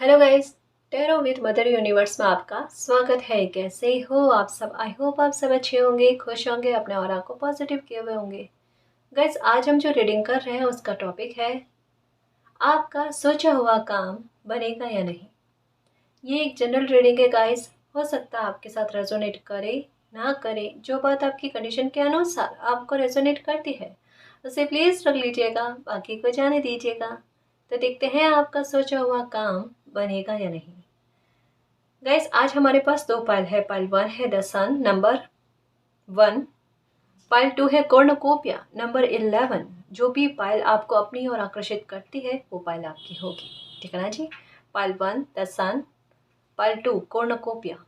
Hello guys, tarot with mother universe में आपका स्वागत है। कैसे हो आप सब? आई होप आप सब अच्छे होंगे, खुश होंगे, अपने ऑरा को पॉजिटिव किए हुए होंगे। गाइस, आज हम जो रीडिंग कर रहे हैं उसका टॉपिक है आपका सोचा हुआ काम बनेगा या नहीं। ये एक जनरल रीडिंग है गाइस। हो सकता है आपके साथ रेजोनेट करे ना करे, जो बात आपकी कंडीशन के अनुसार आपको रेजोनेट करती है उसे प्लीज रख लीजिएगा, बाकी को जाने दीजिएगा। तो देखते हैं आपका सोचा हुआ काम बनेगा या नहीं। गाइस, आज हमारे पास दो पाइल है। पाइल 1 है द सन नंबर 1, पाइल 2 है कॉर्नकोपिया नंबर 11। जो भी पाइल आपको अपनी ओर आकर्षित करती है वो पाइल आपकी होगी, ठीक है ना जी। Pile 1 the sun, pile 2 cornucopia.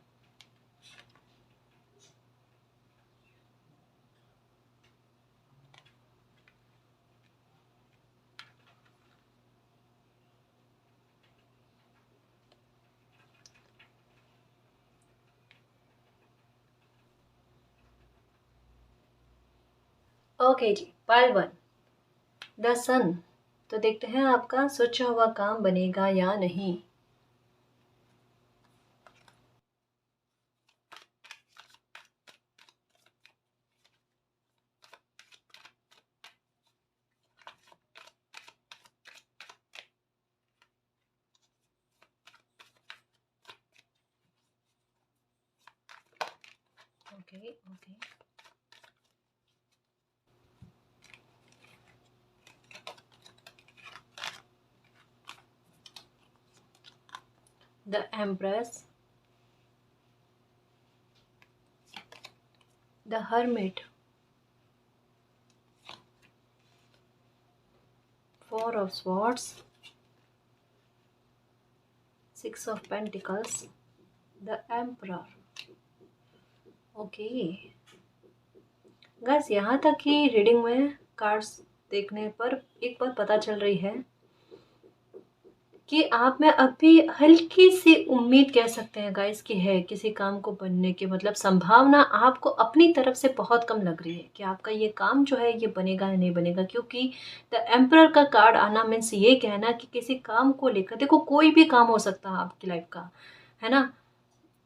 Okay जी, पाइल 1 द सन। तो देखते हैं आपका सोचा हुआ काम बनेगा या नहीं। Okay okay, the empress, the hermit, four of swords, six of pentacles, the emperor. Okay guys, यहाँ तक की रीडिंग में कार्ड्स देखने पर एक बात पता चल रही है कि आप में अभी हल्की सी उम्मीद कह सकते हैं गाइस कि है किसी काम को बनने की, मतलब संभावना आपको अपनी तरफ से बहुत कम लग रही है कि आपका ये काम जो है ये बनेगा या नहीं बनेगा। क्योंकि द एम्परर का कार्ड आना मीन्स ये कहना कि किसी काम को लेकर, देखो कोई भी काम हो सकता है आपकी लाइफ का, है ना,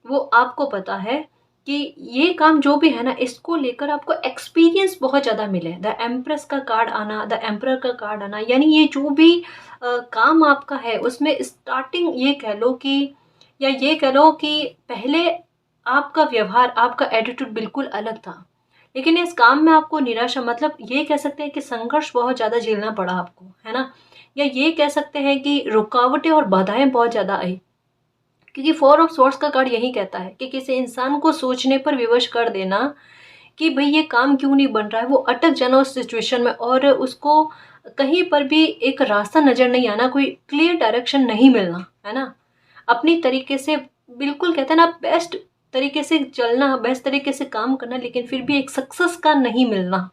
वो आपको पता है कि ये काम जो भी है ना इसको लेकर आपको एक्सपीरियंस बहुत ज़्यादा मिले। द एम्प्रेस का कार्ड आना, द एम्परर का कार्ड आना, यानी ये जो भी काम आपका है उसमें स्टार्टिंग ये कह लो कि, या ये कह लो कि पहले आपका व्यवहार, आपका एटीट्यूड बिल्कुल अलग था, लेकिन इस काम में आपको निराशा, मतलब ये कह सकते हैं कि संघर्ष बहुत ज़्यादा झेलना पड़ा आपको, है ना। या ये कह सकते हैं कि रुकावटें और बाधाएं बहुत ज़्यादा आई, क्योंकि फोर ऑफ सोर्स का कार्ड यही कहता है कि किसी इंसान को सोचने पर विवश कर देना कि भाई ये काम क्यों नहीं बन रहा है, वो अटक जाना उस सिचुएशन में और उसको कहीं पर भी एक रास्ता नजर नहीं आना, कोई क्लियर डायरेक्शन नहीं मिलना, है ना। अपनी तरीके से बिल्कुल कहते हैं ना बेस्ट तरीके से चलना, बेस्ट तरीके से काम करना, लेकिन फिर भी एक सक्सेस का नहीं मिलना।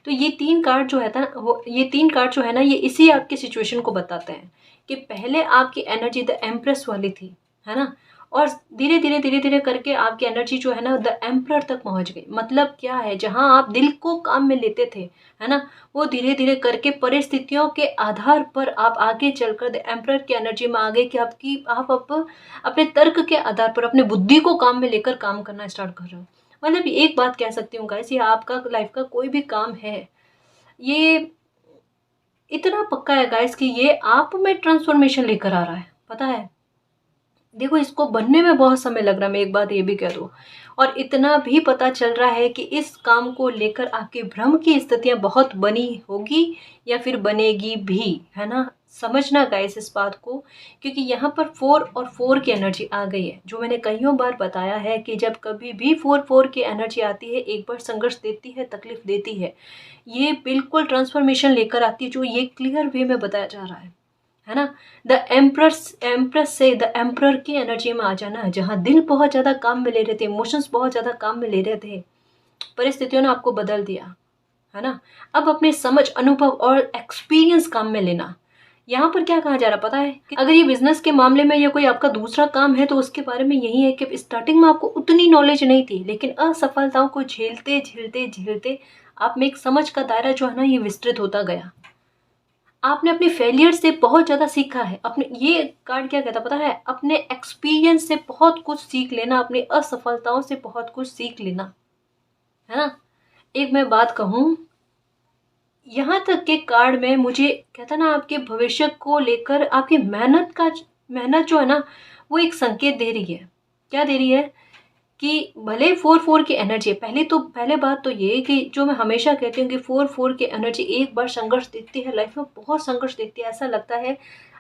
तो ये तीन कार्ड जो है था वो, ये तीन कार्ड जो है ना ये इसी आपकी सिचुएशन को बताते हैं कि पहले आपकी एनर्जी द एम्प्रेस वाली थी, है ना, और धीरे धीरे करके आपकी एनर्जी जो है ना द एम्परर तक पहुंच गई। मतलब क्या है, जहां आप दिल को काम में लेते थे, है ना, वो धीरे धीरे करके परिस्थितियों के आधार पर आप आगे चलकर द एम्परर की एनर्जी में आ गए कि आप अब अपने तर्क के आधार पर अपने बुद्धि को काम में लेकर काम करना स्टार्ट कर रहे हो। मतलब एक बात कह सकती हूँ गाइस, ये आपका लाइफ का कोई भी काम है, ये इतना पक्का है गाइस कि ये आप में ट्रांसफॉर्मेशन लेकर आ रहा है, पता है। देखो इसको बनने में बहुत समय लग रहा है, मैं एक बात ये भी कह दूँ, और इतना भी पता चल रहा है कि इस काम को लेकर आपके भ्रम की स्थितियां बहुत बनी होगी या फिर बनेगी भी, है ना। समझना गाइस इस बात को, क्योंकि यहाँ पर 4 और 4 की एनर्जी आ गई है। जो मैंने कईयों बार बताया है कि जब कभी भी 4 की एनर्जी आती है, एक बार संघर्ष देती है, तकलीफ देती है, ये बिल्कुल ट्रांसफॉर्मेशन लेकर आती है, जो ये क्लियर वे में बताया जा रहा है ना। द एम्प्रेस से द एम्परर की एनर्जी में आ जाना, जहाँ दिल बहुत ज़्यादा काम में ले रहे थे, इमोशंस बहुत ज़्यादा काम में ले रहे थे, परिस्थितियों ने आपको बदल दिया, है ना। अब अपने समझ, अनुभव और एक्सपीरियंस काम में लेना। यहाँ पर क्या कहा जा रहा पता है कि अगर ये बिजनेस के मामले में या कोई आपका दूसरा काम है तो उसके बारे में यही है कि स्टार्टिंग में आपको उतनी नॉलेज नहीं थी, लेकिन असफलताओं को झेलते झेलते झेलते आप में एक समझ का दायरा जो है ना ये विस्तृत होता गया। आपने अपने फेलियर से बहुत ज़्यादा सीखा है। अपने ये कार्ड क्या कहता है पता है? अपने एक्सपीरियंस से बहुत कुछ सीख लेना, अपनी असफलताओं से बहुत कुछ सीख लेना, है ना? एक मैं बात कहूँ, यहाँ तक के कार्ड में मुझे कहता ना आपके भविष्य को लेकर आपकी मेहनत जो है ना, वो एक संकेत दे रही है। क्या दे रही है? कि भले 4-4 की एनर्जी है, पहले बात तो ये है कि जो मैं हमेशा कहती हूँ कि 4-4 की एनर्जी एक बार संघर्ष देती है, लाइफ में बहुत संघर्ष देती है। ऐसा लगता है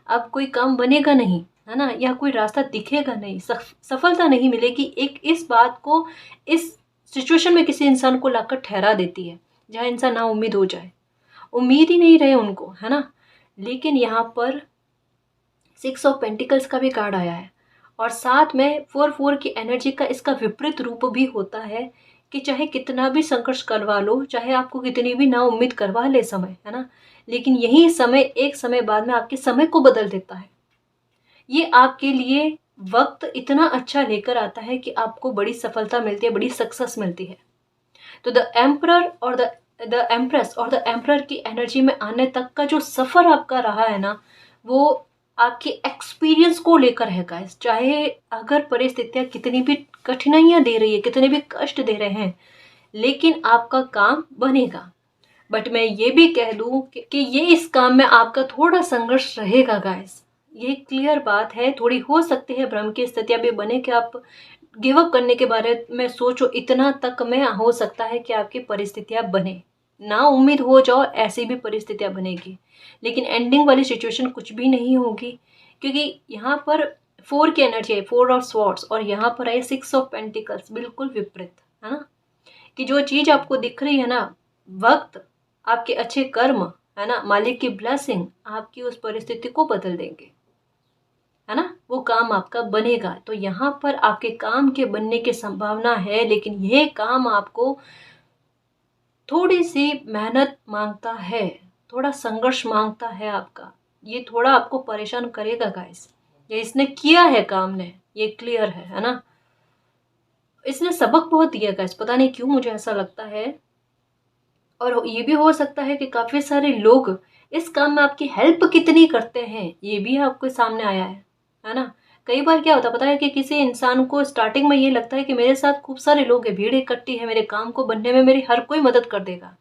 अब कोई काम बनेगा नहीं, है ना? या कोई रास्ता दिखेगा नहीं, सफलता नहीं मिलेगी। एक इस बात को, इस सिचुएशन में किसी इंसान को लाकर ठहरा देती है, जहाँ इंसान ना उम्मीद हो जाए, उम्मीद ही नहीं रहे उनको, है ना? लेकिन यहाँ पर 6 ऑफ पेंटिकल्स का भी कार्ड आया है और साथ में 4-4 की एनर्जी का इसका विपरीत रूप भी होता है कि चाहे कितना भी संघर्ष करवा लो, चाहे आपको कितनी भी ना उम्मीद करवा ले समय, है ना? लेकिन यही समय एक समय बाद में आपके समय को बदल देता है। ये आपके लिए वक्त इतना अच्छा लेकर आता है कि आपको बड़ी सफलता मिलती है, बड़ी सक्सेस मिलती है। तो द एम्परर और द एम्प्रेस और द एम्परर की एनर्जी में आने तक का जो सफ़र आपका रहा है ना, वो आपके एक्सपीरियंस को लेकर है गाइस। चाहे अगर परिस्थितियाँ कितनी भी कठिनाइयाँ दे रही है, कितने भी कष्ट दे रहे हैं, लेकिन आपका काम बनेगा। बट मैं ये भी कह दूँ कि ये इस काम में आपका थोड़ा संघर्ष रहेगा गाइस। ये क्लियर बात है। थोड़ी हो सकती है भ्रम की स्थितियाँ भी बने कि आप गिव अप करने के बारे में सोचो, इतना तक में हो सकता है कि आपकी परिस्थितियाँ बने, ना उम्मीद हो जाओ, ऐसी भी परिस्थितियाँ बनेगी। लेकिन एंडिंग वाली सिचुएशन कुछ भी नहीं होगी, क्योंकि यहाँ पर 4 की एनर्जी है, 4 ऑफ स्वॉर्ड्स, और यहाँ पर है 6 ऑफ पेंटिकल्स, बिल्कुल विपरीत, है ना? कि जो चीज़ आपको दिख रही है ना, वक्त, आपके अच्छे कर्म, है ना, मालिक की ब्लेसिंग आपकी उस परिस्थिति को बदल देंगे, है ना? वो काम आपका बनेगा। तो यहाँ पर आपके काम के बनने की संभावना है, लेकिन ये काम आपको थोड़ी सी मेहनत मांगता है, थोड़ा संघर्ष मांगता है आपका। ये थोड़ा आपको परेशान करेगा गाइस। ये इसने किया है काम ने, ये क्लियर है ना? इसने सबक बहुत दिया गाइस, पता नहीं क्यों मुझे ऐसा लगता है। और ये भी हो सकता है कि काफ़ी सारे लोग इस काम में आपकी हेल्प कितनी करते हैं, ये भी आपके सामने आया है ना? कई बार क्या होता है पता है कि किसी इंसान को स्टार्टिंग में ये लगता है कि मेरे साथ खूब सारे लोग हैं, भीड़ इकट्ठी है, मेरे काम को बनने में मेरी हर कोई मदद कर देगा।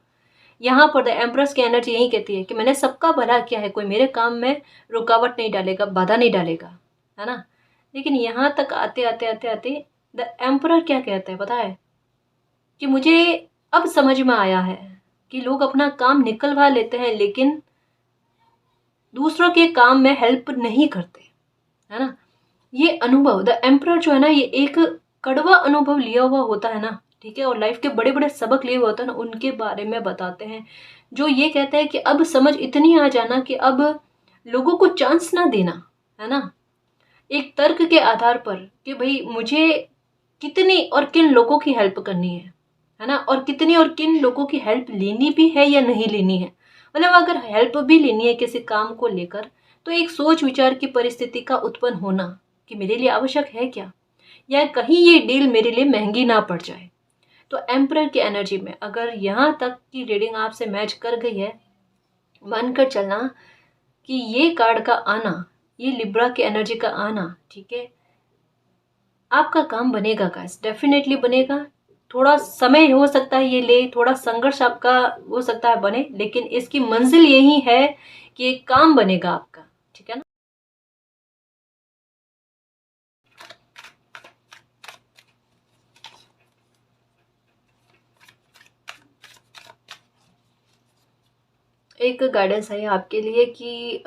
यहाँ पर द एम्प्रेस की एनर्जी यही कहती है कि मैंने सबका भला किया है, कोई मेरे काम में रुकावट नहीं डालेगा, बाधा नहीं डालेगा, है ना? लेकिन यहाँ तक आते आते आते आते द एम्परर क्या कहते हैं पता है? कि मुझे अब समझ में आया है कि लोग अपना काम निकलवा लेते हैं, लेकिन दूसरों के काम में हेल्प नहीं करते, है ना? ये अनुभव, द एम्परर जो है ना, ये एक कड़वा अनुभव लिया हुआ होता है ना, ठीक है, और लाइफ के बड़े बड़े सबक लिए हुए होते हैं ना, उनके बारे में बताते हैं। जो ये कहते हैं कि अब समझ इतनी आ जाना कि अब लोगों को चांस ना देना, है ना? एक तर्क के आधार पर कि भाई मुझे कितनी और किन लोगों की हेल्प करनी है ना? और कितनी और किन लोगों की हेल्प लेनी भी है या नहीं लेनी है। मतलब अगर हेल्प भी लेनी है किसी काम को लेकर, तो एक सोच विचार की परिस्थिति का उत्पन्न होना कि मेरे लिए आवश्यक है क्या, या कहीं ये डील मेरे लिए महंगी ना पड़ जाए। तो एम्परर की एनर्जी में अगर यहाँ तक की रीडिंग आपसे मैच कर गई है, मानकर चलना कि ये कार्ड का आना, ये लिब्रा की एनर्जी का आना, ठीक है, आपका काम बनेगा गाइस, डेफिनेटली बनेगा। थोड़ा समय हो सकता है ये ले, थोड़ा संघर्ष आपका हो सकता है बने, लेकिन इसकी मंजिल यही है कि एक काम बनेगा आपका, ठीक है ना? एक गाइडेंस है आपके लिए कि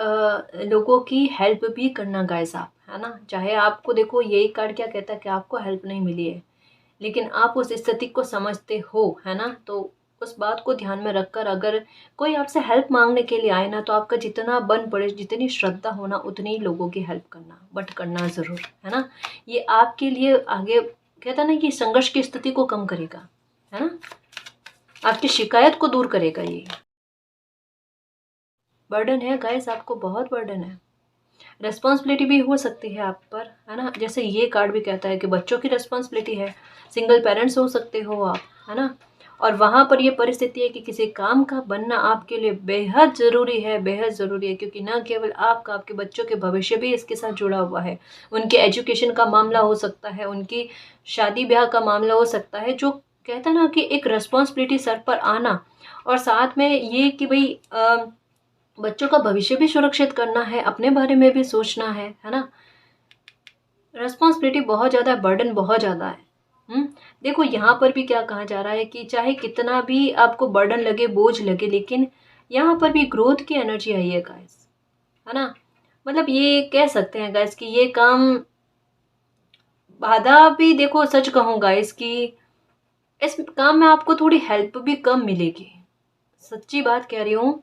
लोगों की हेल्प भी करना गाइस आप, है ना? चाहे आपको, देखो यही कार्ड क्या कहता है कि आपको हेल्प नहीं मिली है, लेकिन आप उस स्थिति को समझते हो, है ना? तो उस बात को ध्यान में रखकर अगर कोई आपसे हेल्प मांगने के लिए आए ना, तो आपका जितना बन पड़े, जितनी श्रद्धा होना, उतनी ही लोगों की हेल्प करना, बट करना ज़रूर, है ना? ये आपके लिए आगे कहता ना कि संघर्ष की स्थिति को कम करेगा, है ना? आपकी शिकायत को दूर करेगा ये। बर्डन है गाइस, आपको बहुत बर्डन है, रिस्पॉन्सिबिलिटी भी हो सकती है आप पर, है ना? जैसे ये कार्ड भी कहता है कि बच्चों की रिस्पॉन्सिबिलिटी है, सिंगल पेरेंट्स हो सकते हो आप, है ना? और वहाँ पर ये परिस्थिति है कि किसी काम का बनना आपके लिए बेहद ज़रूरी है, बेहद ज़रूरी है, क्योंकि ना केवल आपका, आपके बच्चों के भविष्य भी इसके साथ जुड़ा हुआ है। उनके एजुकेशन का मामला हो सकता है, उनकी शादी ब्याह का मामला हो सकता है, जो कहता है ना कि एक रिस्पॉन्सिबिलिटी सर पर आना, और साथ में ये कि भाई बच्चों का भविष्य भी सुरक्षित करना है, अपने बारे में भी सोचना है ना। रिस्पॉन्सिबिलिटी बहुत ज़्यादा, बर्डन बहुत ज़्यादा है। देखो यहाँ पर भी क्या कहा जा रहा है कि चाहे कितना भी आपको बर्डन लगे, बोझ लगे, लेकिन यहाँ पर भी ग्रोथ की एनर्जी आई है गाइस, है ना। मतलब ये कह सकते हैं गाइस कि ये काम, बाधा भी देखो, सच कहूँ गाइस कि इस काम में आपको थोड़ी हेल्प भी कम मिलेगी, सच्ची बात कह रही हूँ।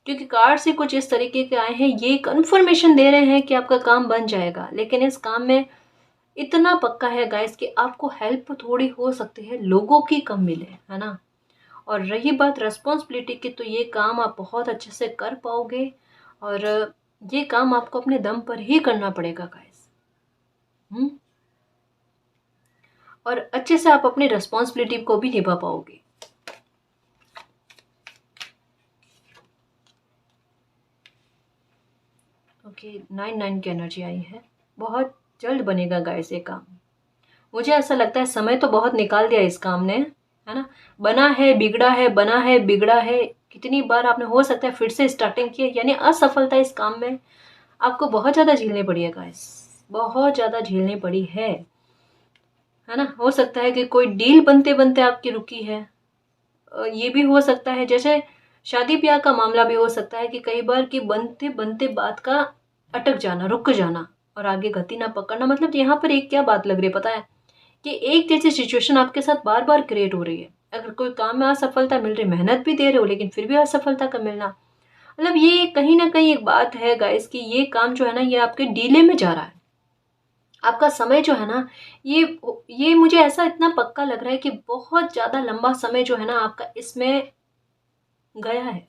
क्योंकि कार्ड से कुछ इस तरीके के आए हैं, ये कंफर्मेशन दे रहे हैं कि आपका काम बन जाएगा, लेकिन इस काम में इतना पक्का है गाइस कि आपको हेल्प थोड़ी हो सकती है, लोगों की कम मिले, है ना। और रही बात रिस्पॉन्सिबिलिटी की, तो ये काम आप बहुत अच्छे से कर पाओगे, और ये काम आपको अपने दम पर ही करना पड़ेगा गाइस। और अच्छे से आप अपनी रिस्पॉन्सिबिलिटी को भी निभा पाओगे। ओके, 9 की एनर्जी आई है। बहुत जल्द बनेगा गाइस ये काम। मुझे ऐसा लगता है समय तो बहुत निकाल दिया इस काम ने, है ना। बना है बिगड़ा है, बना है बिगड़ा है, कितनी बार आपने हो सकता है फिर से स्टार्टिंग की है, यानी असफलता इस काम में आपको बहुत ज़्यादा झेलनी पड़ी है गाइस, बहुत ज़्यादा झेलनी पड़ी है ना। हो सकता है कि कोई डील बनते बनते आपकी रुकी है, ये भी हो सकता है, जैसे शादी ब्याह का मामला भी हो सकता है कि कई बार कि बनते बनते बात का अटक जाना, रुक जाना, और आगे गति ना पकड़ना। मतलब यहाँ पर एक क्या बात लग रही है पता है, कि एक जैसी सिचुएशन आपके साथ बार बार क्रिएट हो रही है। अगर कोई काम में असफलता मिल रही, मेहनत भी दे रहे हो, लेकिन फिर भी असफलता का मिलना, मतलब ये कहीं ना कहीं एक बात है गाइस कि ये काम जो है ना, ये आपके डीले में जा रहा है। आपका समय जो है ना, ये मुझे ऐसा इतना पक्का लग रहा है कि बहुत ज़्यादा लंबा समय जो है ना आपका इसमें गया है।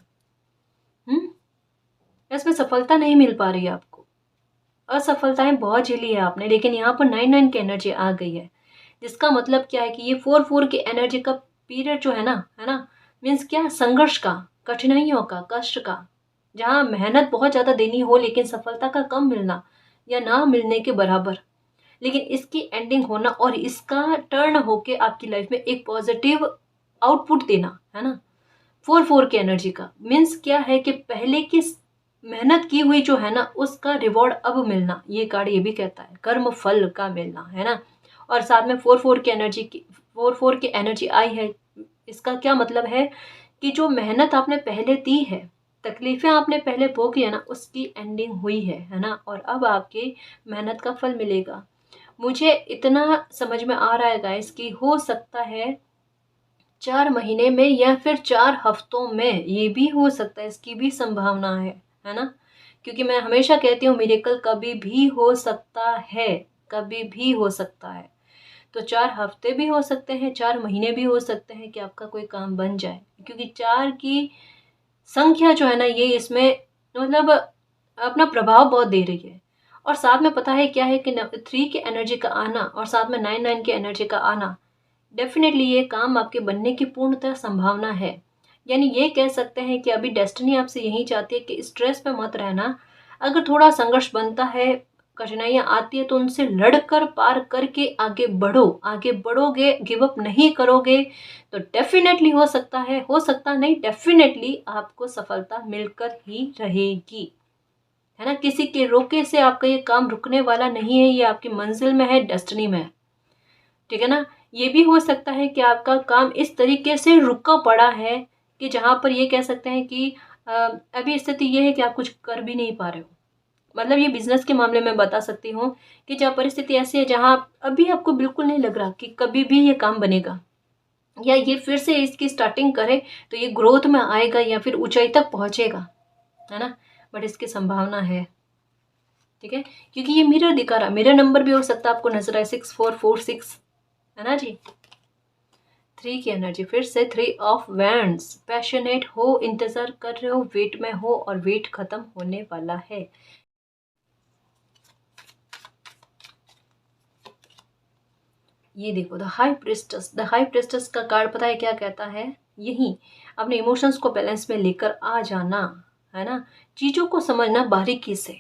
इसमें सफलता नहीं मिल पा रही है आपको, असफलताएं बहुत झेली है आपने, लेकिन यहाँ पर 9 की एनर्जी आ गई है, जिसका मतलब क्या है कि ये 4 की एनर्जी का पीरियड जो है ना, मीन्स क्या, संघर्ष का, कठिनाइयों का, कष्ट का, जहाँ मेहनत बहुत ज़्यादा देनी हो लेकिन सफलता का कम मिलना या ना मिलने के बराबर, लेकिन इसकी एंडिंग होना और इसका टर्न होके आपकी लाइफ में एक पॉजिटिव आउटपुट देना, है ना। 4 की एनर्जी का मीन्स क्या है कि पहले की मेहनत की हुई जो है ना, उसका रिवॉर्ड अब मिलना, ये कार्ड ये भी कहता है कर्म फल का मिलना, है ना। और साथ में 4 की एनर्जी आई है। इसका क्या मतलब है कि जो मेहनत आपने पहले दी है, तकलीफें आपने पहले भोगी है ना, उसकी एंडिंग हुई है ना, और अब आपकी मेहनत का फल मिलेगा। मुझे इतना समझ में आ रहा है गाइस कि हो सकता है 4 महीने में या फिर 4 हफ्तों में, ये भी हो सकता है, इसकी भी संभावना है ना। क्योंकि मैं हमेशा कहती हूँ मिरेकल कभी भी हो सकता है, कभी भी हो सकता है। तो 4 हफ्ते भी हो सकते हैं, 4 महीने भी हो सकते हैं कि आपका कोई काम बन जाए, क्योंकि 4 की संख्या जो है ना, ये इसमें मतलब अपना प्रभाव बहुत दे रही है। और साथ में पता है क्या है कि 3 की एनर्जी का आना और साथ में 9 की एनर्जी का आना, डेफिनेटली ये काम आपके बनने की पूर्णतः संभावना है। यानी ये कह सकते हैं कि अभी डेस्टिनी आपसे यही चाहती है कि स्ट्रेस में मत रहना। अगर थोड़ा संघर्ष बनता है, कठिनाइयाँ आती है, तो उनसे लड़कर पार करके आगे बढ़ो, आगे बढ़ोगे, गिव अप नहीं करोगे, तो डेफिनेटली हो सकता है, हो सकता नहीं, डेफिनेटली आपको सफलता मिलकर ही रहेगी, है ना। किसी के रोके से आपका ये काम रुकने वाला नहीं है, ये आपकी मंजिल में है, डेस्टिनी में है, ठीक है ना। ये भी हो सकता है कि आपका काम इस तरीके से रुका पड़ा है कि जहाँ पर ये कह सकते हैं कि अभी स्थिति ये है कि आप कुछ कर भी नहीं पा रहे हो। मतलब ये बिजनेस के मामले में बता सकती हूँ कि जहाँ परिस्थिति ऐसी है जहाँ अभी आपको बिल्कुल नहीं लग रहा कि कभी भी ये काम बनेगा, या ये फिर से इसकी स्टार्टिंग करे तो ये ग्रोथ में आएगा या फिर ऊंचाई तक पहुँचेगा, है ना। बट इसकी संभावना है, ठीक है, क्योंकि ये मिरर दिखा रहा, मिरर नंबर भी हो सकता है आपको नजर आए, 6446, है ना जी। 3 की एनर्जी फिर से, 3 ऑफ वैंड्स, पैशनेट हो, इंतजार कर रहे हो, वेट में हो, और वेट खत्म होने वाला है। ये देखो द हाई प्रिस्टेस का कार्ड पता है क्या कहता है? यही अपने इमोशंस को बैलेंस में लेकर आ जाना, है ना? चीज़ों को समझना बारीकी से,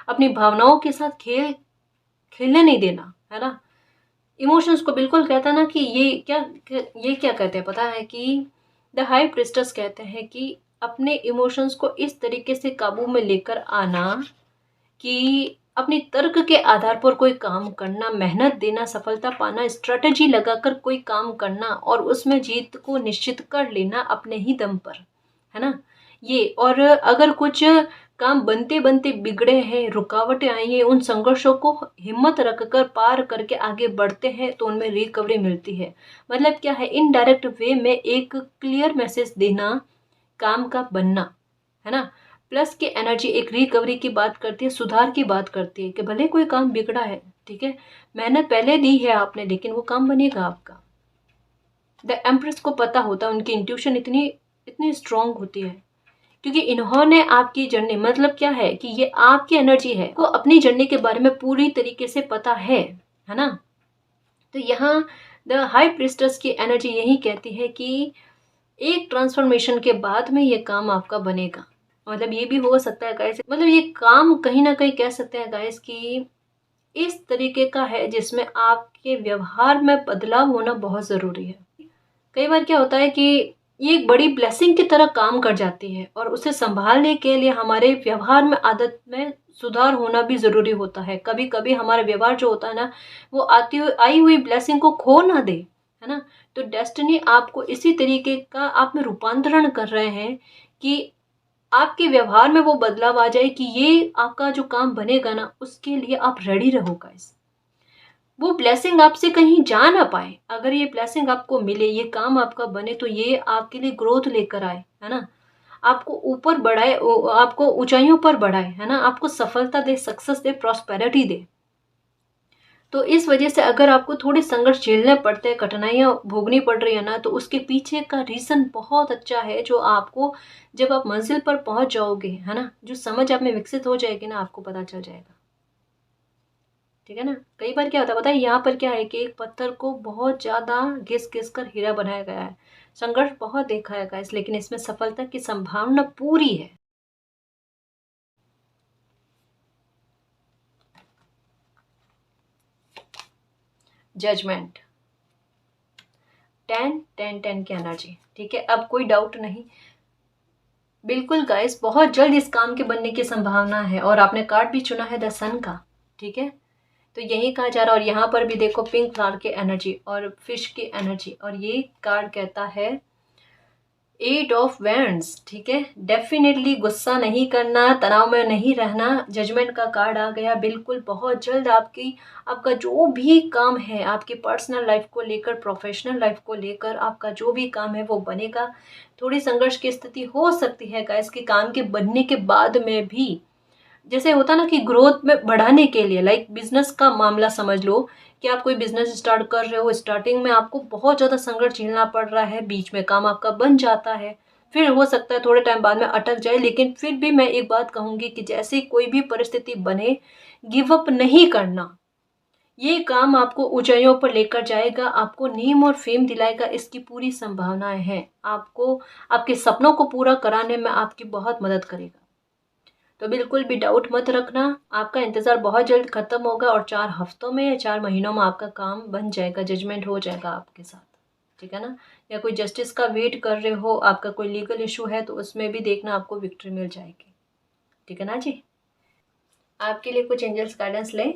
अपनी भावनाओं के साथ खेलने नहीं देना, है ना? इमोशंस को बिल्कुल कहता है ना कि ये क्या कहते हैं पता है कि द हाई प्रिस्टेस कहते हैं कि अपने इमोशंस को इस तरीके से काबू में लेकर आना कि अपनी तर्क के आधार पर कोई काम करना, मेहनत देना, सफलता पाना, स्ट्रैटेजी लगाकर कोई काम करना और उसमें जीत को निश्चित कर लेना अपने ही दम पर, है ना? ये और अगर कुछ काम बनते-बनते बिगड़े हैं, रुकावटें आई हैं, उन संघर्षों को हिम्मत रखकर पार करके आगे बढ़ते हैं तो उनमें रिकवरी मिलती है। मतलब क्या है, इनडायरेक्ट वे में एक क्लियर मैसेज देना, काम का बनना, है ना? प्लस की एनर्जी एक रिकवरी की बात करती है, सुधार की बात करती है कि भले कोई काम बिगड़ा है, ठीक है, मेहनत पहले दी है आपने, लेकिन वो काम बनेगा आपका। द एम्प्रेस को पता होता है, उनकी इंट्यूशन इतनी इतनी स्ट्रांग होती है क्योंकि इन्होंने आपकी जर्नी, मतलब क्या है कि ये आपकी एनर्जी है, को अपनी जर्नी के बारे में पूरी तरीके से पता है ना? तो यहाँ द हाई प्रिस्टेस की एनर्जी यही कहती है कि एक ट्रांसफॉर्मेशन के बाद में ये काम आपका बनेगा। मतलब ये भी हो सकता है गाइस, मतलब ये काम कहीं ना कहीं कह सकते हैं गाइस कि इस तरीके का है जिसमें आपके व्यवहार में बदलाव होना बहुत ज़रूरी है। कई बार क्या होता है कि ये एक बड़ी ब्लेसिंग की तरह काम कर जाती है और उसे संभालने के लिए हमारे व्यवहार में, आदत में सुधार होना भी ज़रूरी होता है। कभी कभी हमारा व्यवहार जो होता है ना, वो आई हुई ब्लेसिंग को खो ना दे, है ना? तो डेस्टिनी आपको इसी तरीके का आप में रूपांतरण कर रहे हैं कि आपके व्यवहार में वो बदलाव आ जाए कि ये आपका जो काम बनेगा ना, उसके लिए आप रेडी रहो गाइस। वो ब्लेसिंग आपसे कहीं जा ना पाए। अगर ये ब्लेसिंग आपको मिले, ये काम आपका बने, तो ये आपके लिए ग्रोथ लेकर आए, है ना? आपको ऊपर बढ़ाए, आपको ऊंचाइयों पर बढ़ाए, है ना? आपको सफलता दे, सक्सेस दे, प्रॉस्पेरिटी दे। तो इस वजह से अगर आपको थोड़े संघर्ष झेलने पड़ते हैं, कठिनाइयाँ भोगनी पड़ रही है ना, तो उसके पीछे का रीज़न बहुत अच्छा है जो आपको जब आप मंजिल पर पहुंच जाओगे, है ना, जो समझ आप में विकसित हो जाएगी ना, आपको पता चल जाएगा। ठीक है ना? कई बार क्या होता है पता है, यहाँ पर क्या है कि एक पत्थर को बहुत ज़्यादा घिस घिस कर हीरा बनाया गया है। संघर्ष बहुत देखा है गाइस, लेकिन इसमें सफलता की संभावना पूरी है। जजमेंट 10 की एनर्जी, ठीक है, अब कोई डाउट नहीं। बिल्कुल गाइस, बहुत जल्द इस काम के बनने की संभावना है और आपने कार्ड भी चुना है द सन का, ठीक है? तो यही कहा जा रहा है। और यहाँ पर भी देखो पिंक फ्लावर की एनर्जी और फिश की एनर्जी, और ये कार्ड कहता है 8 ऑफ वैंड्स, ठीक है? डेफिनेटली गुस्सा नहीं करना, तनाव में नहीं रहना। जजमेंट का कार्ड आ गया। बिल्कुल बहुत जल्द आपका जो भी काम है, आपकी पर्सनल लाइफ को लेकर, प्रोफेशनल लाइफ को लेकर, आपका जो भी काम है वो बनेगा। थोड़ी संघर्ष की स्थिति हो सकती है गाइस कि काम के बनने के बाद में भी, जैसे होता ना कि ग्रोथ में बढ़ाने के लिए, लाइक बिजनेस का मामला समझ लो कि आप कोई बिजनेस स्टार्ट कर रहे हो, स्टार्टिंग में आपको बहुत ज़्यादा संघर्ष झेलना पड़ रहा है, बीच में काम आपका बन जाता है, फिर हो सकता है थोड़े टाइम बाद में अटक जाए, लेकिन फिर भी मैं एक बात कहूँगी कि जैसे कोई भी परिस्थिति बने, गिव अप नहीं करना। ये काम आपको ऊंचाइयों पर लेकर जाएगा, आपको नेम और फेम दिलाएगा, इसकी पूरी संभावनाएं हैं। आपको आपके सपनों को पूरा कराने में आपकी बहुत मदद करेगा। तो बिल्कुल भी डाउट मत रखना, आपका इंतज़ार बहुत जल्द ख़त्म होगा और 4 हफ्तों में या 4 महीनों में आपका काम बन जाएगा, जजमेंट हो जाएगा आपके साथ। ठीक है ना? या कोई जस्टिस का वेट कर रहे हो, आपका कोई लीगल इशू है, तो उसमें भी देखना आपको विक्ट्री मिल जाएगी। ठीक है ना जी? आपके लिए कुछ एंजल्स गाइडेंस लें।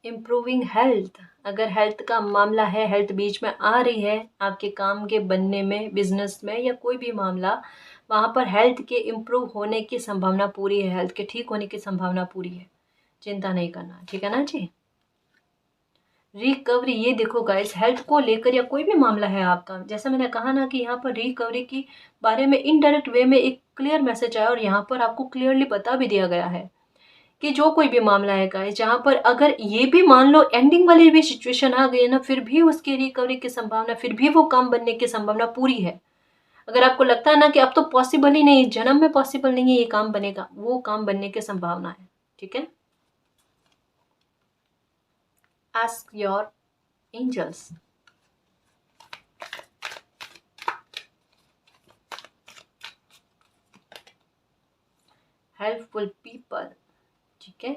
इम्प्रूविंग हेल्थ, अगर हेल्थ का मामला है, हेल्थ बीच में आ रही है आपके काम के बनने में, बिजनेस में, या कोई भी मामला, वहाँ पर हेल्थ के इम्प्रूव होने की संभावना पूरी है, हेल्थ के ठीक होने की संभावना पूरी है। चिंता नहीं करना। ठीक है ना जी? रिकवरी, ये देखो गाइस, हेल्थ को लेकर या कोई भी मामला है आपका, जैसा मैंने कहा ना कि यहाँ पर रिकवरी की बारे में इनडायरेक्ट वे में एक क्लियर मैसेज आया और यहाँ पर आपको क्लियरली बता भी दिया गया है कि जो कोई भी मामला है गाइस, जहाँ पर अगर ये भी मान लो एंडिंग वाली भी सिचुएशन आ गई है ना, फिर भी उसकी रिकवरी की संभावना, फिर भी वो काम बनने की संभावना पूरी है। अगर आपको लगता है ना कि अब तो पॉसिबल ही नहीं, जन्म में पॉसिबल नहीं है ये काम बनेगा, वो काम बनने की संभावना है। ठीक है, ask your angels. Helpful people. ठीक है,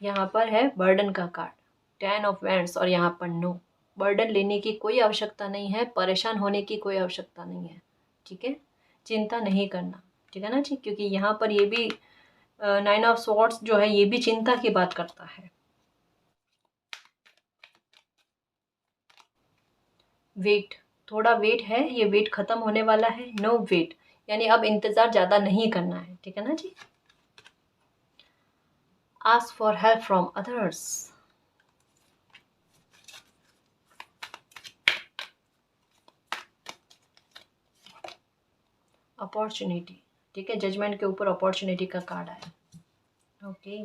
यहाँ पर है बर्डन का कार्ड, 10 ऑफ वैंड्स, और यहाँ पर नो, बर्डन लेने की कोई आवश्यकता नहीं है, परेशान होने की कोई आवश्यकता नहीं है। ठीक है, चिंता नहीं करना। ठीक है ना जी, क्योंकि यहाँ पर ये भी 9 ऑफ स्वॉर्ड्स जो है ये भी चिंता की बात करता है। वेट, थोड़ा वेट है, ये वेट खत्म होने वाला है। नो वेट, यानी अब इंतजार ज्यादा नहीं करना है। ठीक है ना जी, ask for help from others. Opportunity, ठीक है, जजमेंट के ऊपर अपॉर्चुनिटी का कार्ड आया। Okay,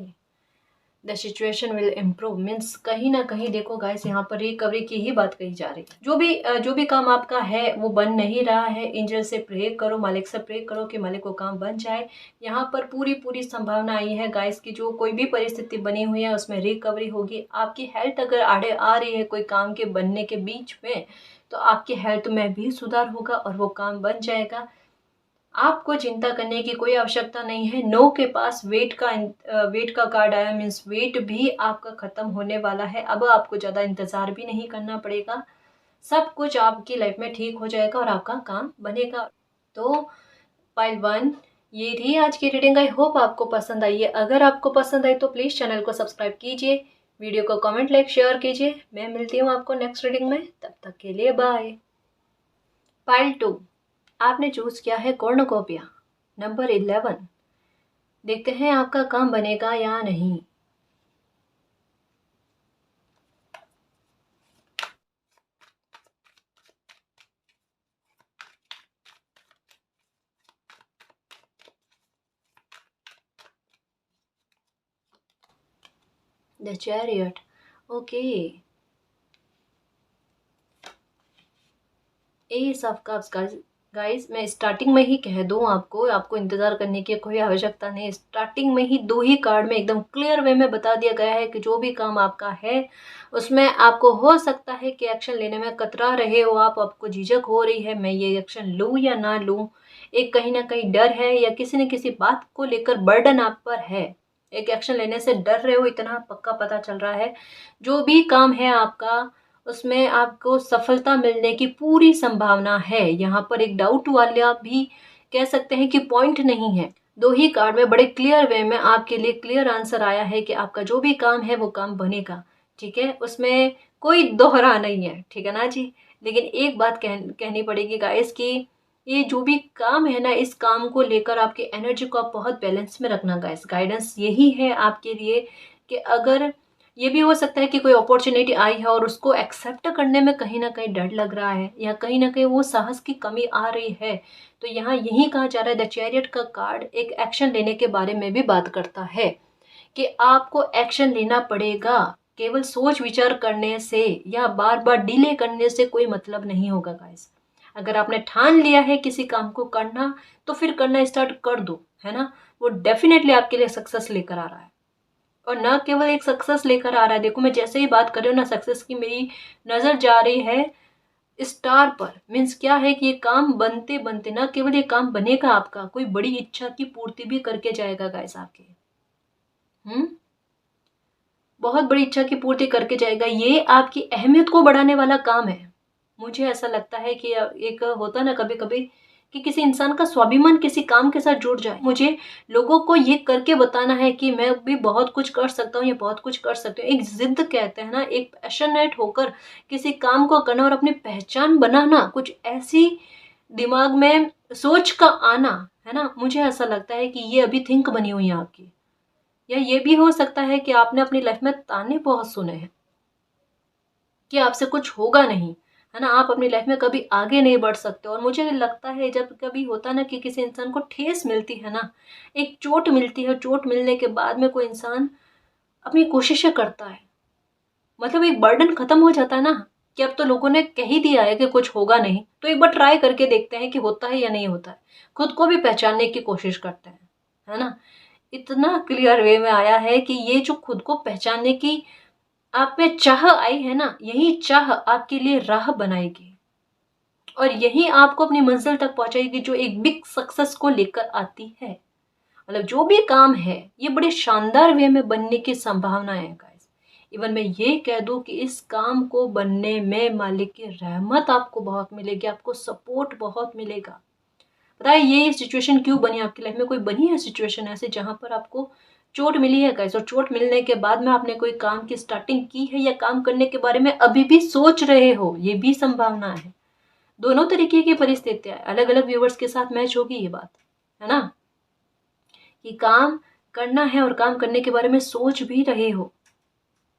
the situation will improve, means कहीं ना कहीं देखो गाइस, यहाँ पर रिकवरी की ही बात कही जा रही है। जो भी काम आपका है वो बन नहीं रहा है, एंजल से प्रे करो, मालिक से प्रे करो कि मालिक को काम बन जाए। यहाँ पर पूरी पूरी संभावना आई है गाइस की जो कोई भी परिस्थिति बनी हुई है उसमें रिकवरी होगी। आपकी हेल्थ अगर आड़े आ रही है कोई काम के बनने के बीच में, तो आपकी हेल्थ में भी सुधार होगा और वो काम बन जाएगा। आपको चिंता करने की कोई आवश्यकता नहीं है। नो के पास वेट का कार्ड आया, मीन्स वेट भी आपका खत्म होने वाला है। अब आपको ज़्यादा इंतज़ार भी नहीं करना पड़ेगा, सब कुछ आपकी लाइफ में ठीक हो जाएगा और आपका काम बनेगा। तो पाइल 1 ये थी आज की रीडिंग। आई होप आपको पसंद आई है। अगर आपको पसंद आई तो प्लीज़ चैनल को सब्सक्राइब कीजिए, वीडियो को कमेंट लाइक शेयर कीजिए। मैं मिलती हूँ आपको नेक्स्ट रीडिंग में, तब तक के लिए बाय। पाइल 2, आपने चूज किया है कॉर्नुकोपिया नंबर 11। देखते हैं आपका काम बनेगा या नहीं। The chariot, okay, S of cups. Guys मैं स्टार्टिंग में ही कह दूं आपको इंतजार करने की कोई आवश्यकता नहीं। स्टार्टिंग में ही दो ही कार्ड में एकदम क्लियर वे में बता दिया गया है कि जो भी काम आपका है उसमें आपको हो सकता है कि एक्शन लेने में कतरा रहे हो आप, आपको झिझक हो रही है, मैं ये एक्शन लूँ या ना लूँ। एक कहीं ना कहीं डर है या किसी न किसी बात को लेकर बर्डन आप पर है, एक एक्शन लेने से डर रहे हो, इतना पक्का पता चल रहा है। जो भी काम है आपका उसमें आपको सफलता मिलने की पूरी संभावना है। यहाँ पर एक डाउट वाला भी कह सकते हैं कि पॉइंट नहीं है। दो ही कार्ड में बड़े क्लियर वे में आपके लिए क्लियर आंसर आया है कि आपका जो भी काम है वो काम बनेगा। ठीक है, उसमें कोई दोहरा नहीं है। ठीक है ना जी, लेकिन एक बात कहनी पड़ेगी गाइस कि ये जो भी काम है ना, इस काम को लेकर आपकी एनर्जी को आप बहुत बैलेंस में रखना गाइस। गाइडेंस यही है आपके लिए कि अगर ये भी हो सकता है कि कोई अपॉर्चुनिटी आई है और उसको एक्सेप्ट करने में कहीं ना कहीं डर लग रहा है या कहीं ना कहीं वो साहस की कमी आ रही है। तो यहाँ यही कहा जा रहा है, द चैरियट का कार्ड एक एक्शन लेने के बारे में भी बात करता है कि आपको एक्शन लेना पड़ेगा। केवल सोच विचार करने से या बार बार डिले करने से कोई मतलब नहीं होगा गाइस। अगर आपने ठान लिया है किसी काम को करना तो फिर करना स्टार्ट कर दो, है ना। वो डेफिनेटली आपके लिए सक्सेस लेकर आ रहा है, और न केवल एक सक्सेस लेकर आ रहा है। देखो मैं जैसे ही बात कर रही हूँ ना, सक्सेस की मेरी नजर जा रही है स्टार पर। मीन्स क्या है कि ये काम बनते बनते ना केवल ये काम बनेगा, आपका कोई बड़ी इच्छा की पूर्ति भी करके जाएगा गाइस आपके। बहुत बड़ी इच्छा की पूर्ति करके जाएगा। ये आपकी अहमियत को बढ़ाने वाला काम है। मुझे ऐसा लगता है कि एक होता ना कभी कभी कि किसी इंसान का स्वाभिमान किसी काम के साथ जुड़ जाए। मुझे लोगों को ये करके बताना है कि मैं भी बहुत कुछ कर सकता हूँ, ये बहुत कुछ कर सकती हूँ। एक जिद कहते हैं ना, एक पैशनेट होकर किसी काम को करना और अपनी पहचान बनाना, कुछ ऐसी दिमाग में सोच का आना, है ना। मुझे ऐसा लगता है कि ये अभी थिंक बनी हुई है आपकी। या ये भी हो सकता है कि आपने अपनी लाइफ में ताने बहुत सुने हैं कि आपसे कुछ होगा नहीं, है ना, आप अपनी लाइफ में कभी आगे नहीं बढ़ सकते। और मुझे लगता है जब कभी होता ना कि किसी इंसान को ठेस मिलती है ना, एक चोट मिलती है, चोट मिलने के बाद में कोई इंसान अपनी कोशिशें करता है, मतलब एक बर्डन खत्म हो जाता है ना, कि अब तो लोगों ने कह ही दिया है कि कुछ होगा नहीं, तो एक बार ट्राई करके देखते हैं कि होता है या नहीं होता है। खुद को भी पहचानने की कोशिश करते हैं, है ना? इतना क्लियर वे में आया है कि ये जो खुद को पहचानने की आप में चाह आई है ना, यही चाह आपके लिए राह बनाएगी और यही आपको अपनी मंजिल तक पहुंचाएगी, जो एक बिग सक्सेस को लेकर आती है। मतलब जो भी काम है ये बड़े शानदार वे में बनने की संभावना है गाइस। इवन मैं ये कह दूं कि इस काम को बनने में मालिक की रहमत आपको बहुत मिलेगी, आपको सपोर्ट बहुत मिलेगा। पता है ये सिचुएशन क्यों बनी आपकी लाइफ में? कोई बनी है सिचुएशन ऐसे जहां पर आपको चोट मिली है गाइस, और चोट मिलने के बाद में आपने कोई काम की स्टार्टिंग की है या काम करने के बारे में अभी भी सोच रहे हो? ये भी संभावना है। दोनों तरीके की परिस्थितियां अलग अलग व्यूवर्स के साथ मैच होगी ये बात, है ना? कि काम करना है और काम करने के बारे में सोच भी रहे हो,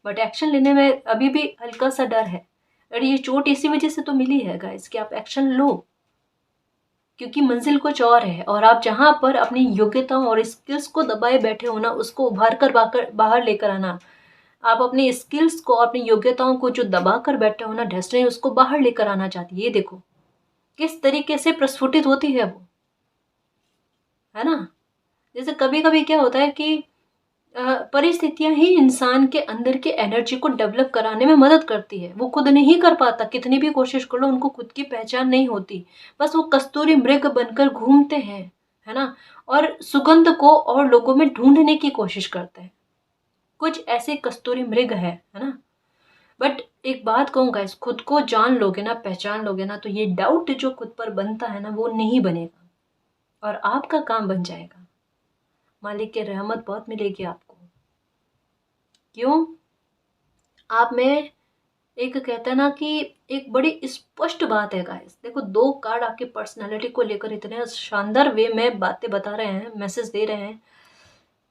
बट एक्शन लेने में अभी भी हल्का सा डर है। और ये चोट इसी वजह से तो मिली है गाइस कि आप एक्शन लो, क्योंकि मंजिल कुछ और है और आप जहां पर अपनी योग्यताओं और स्किल्स को दबाए बैठे हो ना, उसको उभार कर बाहर लेकर आना। आप अपनी स्किल्स को, अपनी योग्यताओं को जो दबा कर बैठे हो ना, डेस्टिनी उसको बाहर लेकर आना चाहती है। ये देखो किस तरीके से प्रस्फुटित होती है वो, है ना? जैसे कभी कभी क्या होता है कि परिस्थितियां ही इंसान के अंदर की एनर्जी को डेवलप कराने में मदद करती है। वो खुद नहीं कर पाता, कितनी भी कोशिश कर लो उनको खुद की पहचान नहीं होती। बस वो कस्तूरी मृग बनकर घूमते हैं, है ना? और सुगंध को और लोगों में ढूंढने की कोशिश करते हैं। कुछ ऐसे कस्तूरी मृग है ना? बट एक बात कहूँ गाइस, खुद को जान लोगे ना, पहचान लोगे ना, तो ये डाउट जो खुद पर बनता है ना, वो नहीं बनेगा और आपका काम बन जाएगा। मालिक की रहमत बहुत मिलेगी आपको। क्यों? आप में एक कहते हैं ना कि एक बड़ी स्पष्ट बात है गाइस। देखो दो कार्ड आपकी पर्सनालिटी को लेकर इतने शानदार वे में बातें बता रहे हैं, मैसेज दे रहे हैं।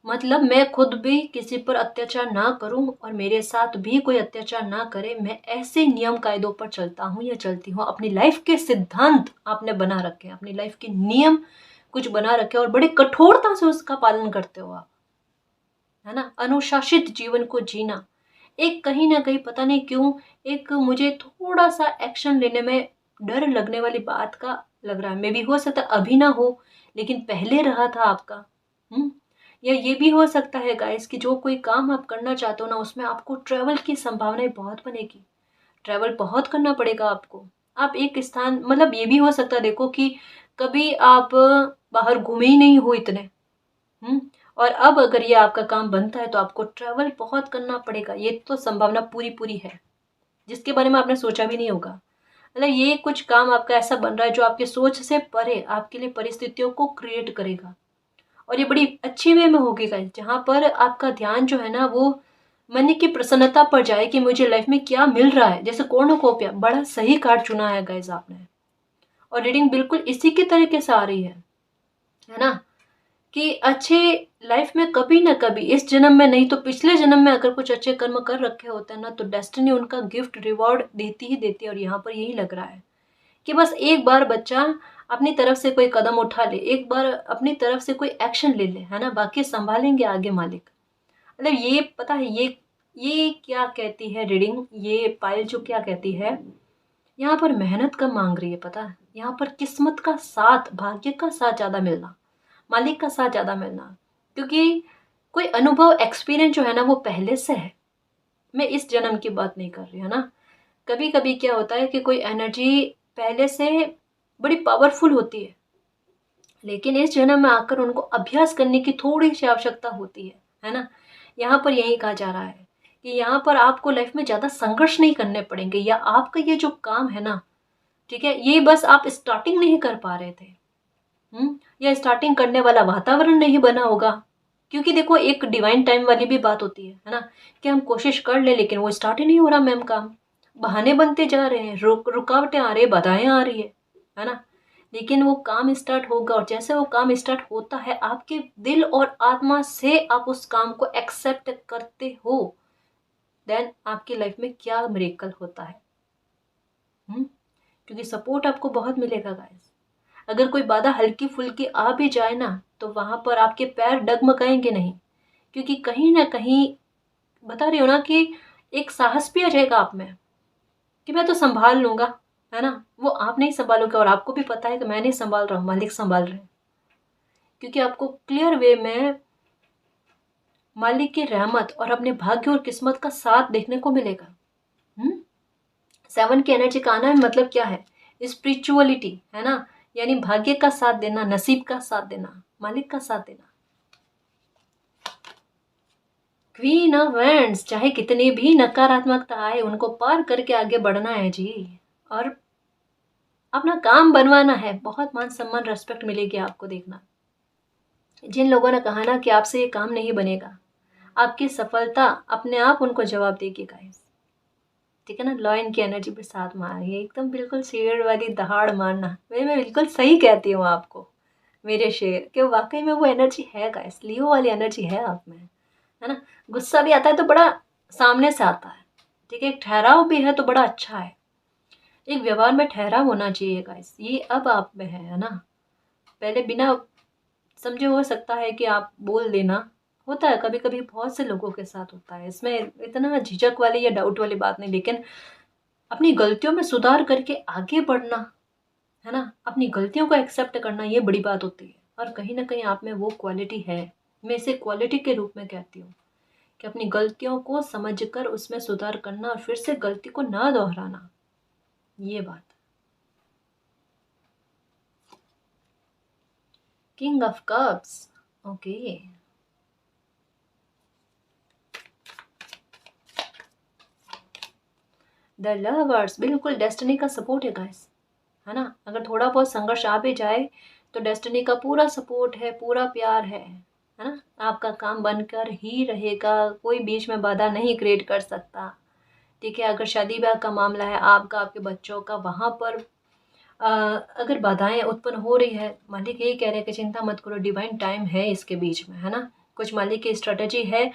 मतलब मैं खुद भी किसी पर अत्याचार ना करूं और मेरे साथ भी कोई अत्याचार ना करे, मैं ऐसे नियम कायदों पर चलता हूं या चलती हूं। अपनी लाइफ के सिद्धांत आपने बना रखे हैं, अपनी लाइफ के नियम कुछ बना रखे और बड़े कठोरता से उसका पालन करते हो आप, है ना? अनुशासित जीवन को जीना। एक कहीं ना कहीं पता नहीं क्यों एक मुझे थोड़ा सा एक्शन लेने में डर लगने वाली बात का लग रहा है। मे भी हो सकता है अभी ना हो, लेकिन पहले रहा था आपका। हम्म या ये भी हो सकता है गाइस कि जो कोई काम आप करना चाहते हो ना, उसमें आपको ट्रेवल की संभावनाएं बहुत बनेगी। ट्रैवल बहुत करना पड़ेगा आपको। आप एक स्थान, मतलब ये भी हो सकता है देखो कि कभी आप बाहर घूमे ही नहीं हो इतने। हुँ? और अब अगर ये आपका काम बनता है तो आपको ट्रैवल बहुत करना पड़ेगा। ये तो संभावना पूरी-पूरी है, जिसके बारे में आपने सोचा भी नहीं होगा। मतलब ये कुछ काम आपका ऐसा बन रहा है जो आपकी सोच से परे आपके लिए परिस्थितियों को क्रिएट करेगा। और ये बड़ी अच्छी वे में होगी गाइस, जहाँ पर आपका ध्यान जो है ना वो मन की प्रसन्नता पर जाए कि मुझे लाइफ में क्या मिल रहा है। जैसे कॉर्नुकोपिया, बड़ा सही कार्ड चुना है गाइस आपने। और रीडिंग बिल्कुल इसी के तरीके से आ रही है ना? कि अच्छे लाइफ में कभी ना कभी, इस जन्म में नहीं तो पिछले जन्म में अगर कुछ अच्छे कर्म कर रखे होते हैं ना, तो डेस्टिनी उनका गिफ्ट रिवॉर्ड देती ही देती है। और यहाँ पर यही लग रहा है कि बस एक बार बच्चा अपनी तरफ से कोई कदम उठा ले, एक बार अपनी तरफ से कोई एक्शन ले ले, है ना? बाकी संभालेंगे आगे मालिक। मतलब ये पता है ये क्या कहती है रीडिंग, ये पायल जो क्या कहती है, यहाँ पर मेहनत कम मांग रही है। पता है यहाँ पर किस्मत का साथ, भाग्य का साथ ज्यादा मिलना, मालिक का साथ ज्यादा मिलना। क्योंकि कोई अनुभव, एक्सपीरियंस जो है ना वो पहले से है। मैं इस जन्म की बात नहीं कर रही, है ना? कभी कभी क्या होता है कि कोई एनर्जी पहले से बड़ी पावरफुल होती है, लेकिन इस जन्म में आकर उनको अभ्यास करने की थोड़ी सी आवश्यकता होती है ना? यहाँ पर यही कहा जा रहा है कि यहाँ पर आपको लाइफ में ज्यादा संघर्ष नहीं करने पड़ेंगे, या आपका ये जो काम है ना, ठीक है, ये बस आप स्टार्टिंग नहीं कर पा रहे थे। या स्टार्टिंग करने वाला वातावरण नहीं बना होगा। क्योंकि देखो एक डिवाइन टाइम वाली भी बात होती है ना? कि हम कोशिश कर ले लेकिन वो स्टार्ट ही नहीं हो रहा मैम काम। बहाने बनते जा रहे हैं, रुकावटें आ रही है, बाधाएं आ रही है ना? लेकिन वो काम स्टार्ट होगा और जैसे वो काम स्टार्ट होता है, आपके दिल और आत्मा से आप उस काम को एक्सेप्ट करते हो, देन आपकी लाइफ में क्या मिरेकल होता है। क्योंकि सपोर्ट आपको बहुत मिलेगा गाइस। अगर कोई बाधा हल्की फुल्की आ भी जाए ना, तो वहां पर आपके पैर डगमगाएंगे नहीं। क्योंकि कहीं ना कहीं बता रही हो ना कि एक साहस भी आ जाएगा आप में कि मैं तो संभाल लूँगा, है ना? वो आप नहीं संभालोगे और आपको भी पता है कि मैं नहीं संभाल रहा हूँ, मालिक संभाल रहे हैं। क्योंकि आपको क्लियर वे में मालिक की रहमत और अपने भाग्य और किस्मत का साथ देखने को मिलेगा। 7 की एनर्जी का आना मतलब क्या है? स्पिरिचुअलिटी, है ना? यानी भाग्य का साथ देना, नसीब का साथ देना, मालिक का साथ देना। क्वीन ऑफ वैंड्स, चाहे कितनी भी नकारात्मकता आए उनको पार करके आगे बढ़ना है जी, और अपना काम बनवाना है। बहुत मान सम्मान रेस्पेक्ट मिलेगी आपको। देखना, जिन लोगों ने कहा ना कि आपसे ये काम नहीं बनेगा, आपकी सफलता अपने आप उनको जवाब देगी गाइस। ठीक है ना? लॉयन की एनर्जी पे साथ मारिए, एकदम बिल्कुल शेर वाली दहाड़ मारना। मैं बिल्कुल सही कहती हूँ आपको मेरे शेर, कि वाकई में वो एनर्जी है गाइस, लियो वाली एनर्जी है आप में, है ना? गुस्सा भी आता है तो बड़ा सामने से आता है, ठीक है? एक ठहराव भी है तो बड़ा अच्छा है। एक व्यवहार में ठहराव होना चाहिए गाइस, ये अब आप में है ना? पहले बिना समझे हो सकता है कि आप बोल देना, होता है कभी कभी, बहुत से लोगों के साथ होता है। इसमें इतना झिझक वाली या डाउट वाली बात नहीं, लेकिन अपनी गलतियों में सुधार करके आगे बढ़ना, है ना? अपनी गलतियों को एक्सेप्ट करना, ये बड़ी बात होती है। और कहीं ना कहीं आप में वो क्वालिटी है। मैं इसे क्वालिटी के रूप में कहती हूँ कि अपनी गलतियों को समझकर उसमें सुधार करना और फिर से गलती को ना दोहराना, ये बात। King of cups, okay. The lovers, बिल्कुल डेस्टिनी का सपोर्ट है गाइस, है ना? अगर थोड़ा बहुत संघर्ष आ भी जाए तो डेस्टिनी का पूरा सपोर्ट है, पूरा प्यार है ना? आपका काम बनकर ही रहेगा, कोई बीच में बाधा नहीं क्रिएट कर सकता। ठीक है? अगर शादी ब्याह का मामला है आपका, आपके बच्चों का, वहाँ पर अगर बाधाएं उत्पन्न हो रही है, मालिक यही कह रहे हैं कि चिंता मत करो, डिवाइन टाइम है इसके बीच में, है ना? कुछ मालिक की स्ट्रेटेजी है।